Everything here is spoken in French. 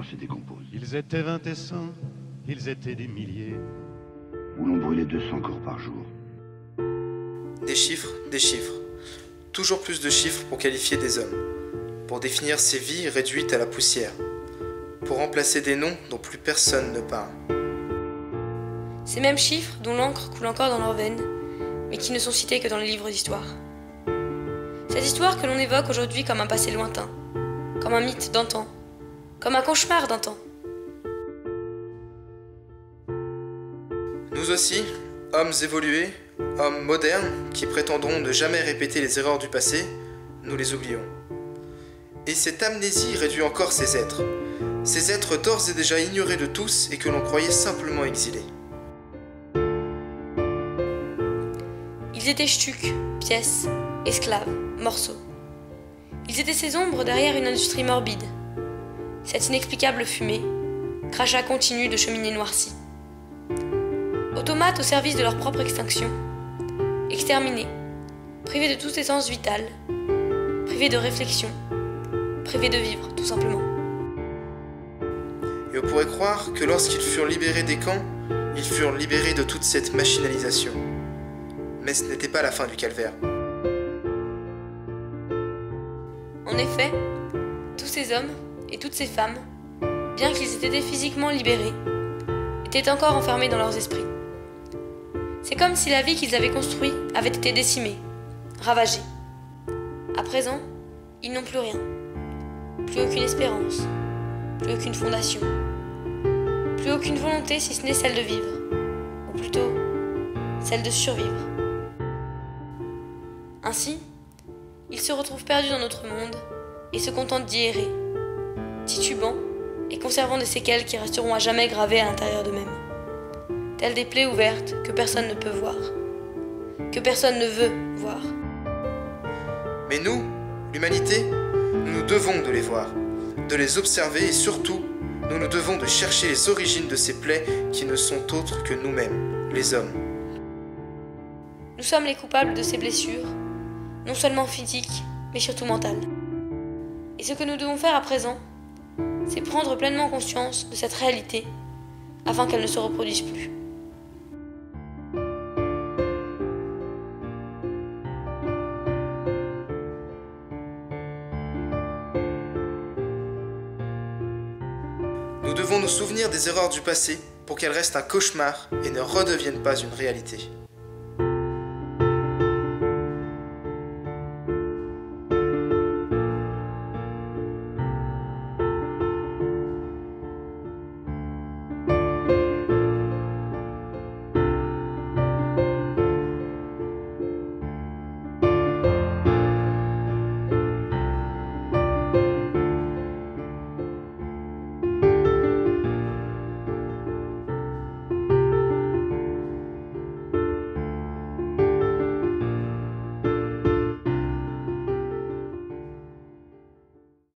chiffres se décomposent. Ils étaient 20 et 100, ils étaient des milliers. Où l'on brûlait 200 corps par jour. Des chiffres. Toujours plus de chiffres pour qualifier des hommes. Pour définir ces vies réduites à la poussière. Pour remplacer des noms dont plus personne ne parle. Ces mêmes chiffres dont l'encre coule encore dans leurs veines, mais qui ne sont cités que dans les livres d'histoire. Cette histoire que l'on évoque aujourd'hui comme un passé lointain, comme un mythe d'antan, comme un cauchemar d'un temps. Nous aussi, hommes évolués, hommes modernes, qui prétendront ne jamais répéter les erreurs du passé, nous les oublions. Et cette amnésie réduit encore ces êtres d'ores et déjà ignorés de tous et que l'on croyait simplement exilés. Ils étaient stucs, pièces, esclaves, morceaux. Ils étaient ces ombres derrière une industrie morbide. Cette inexplicable fumée, crachat continu de cheminées noircies. Automates au service de leur propre extinction. Exterminés, privés de toute essence vitale, privés de réflexion, privés de vivre, tout simplement. Et on pourrait croire que lorsqu'ils furent libérés des camps, ils furent libérés de toute cette machinalisation. Mais ce n'était pas la fin du calvaire. En effet, tous ces hommes et toutes ces femmes, bien qu'ils aient été physiquement libérés, étaient encore enfermés dans leurs esprits. C'est comme si la vie qu'ils avaient construite avait été décimée, ravagée. À présent, ils n'ont plus rien. Plus aucune espérance, plus aucune fondation, plus aucune volonté si ce n'est celle de vivre, ou plutôt celle de survivre. Ainsi, ils se retrouvent perdus dans notre monde et se contentent d'y errer, titubant et conservant des séquelles qui resteront à jamais gravées à l'intérieur d'eux-mêmes, telles des plaies ouvertes que personne ne peut voir, que personne ne veut voir. Mais nous, l'humanité, nous nous devons de les voir, de les observer et surtout, nous nous devons de chercher les origines de ces plaies qui ne sont autres que nous-mêmes, les hommes. Nous sommes les coupables de ces blessures, non seulement physiques, mais surtout mentales. Et ce que nous devons faire à présent, c'est prendre pleinement conscience de cette réalité afin qu'elle ne se reproduise plus. Nous devons nous souvenir des erreurs du passé pour qu'elles restent un cauchemar et ne redeviennent pas une réalité.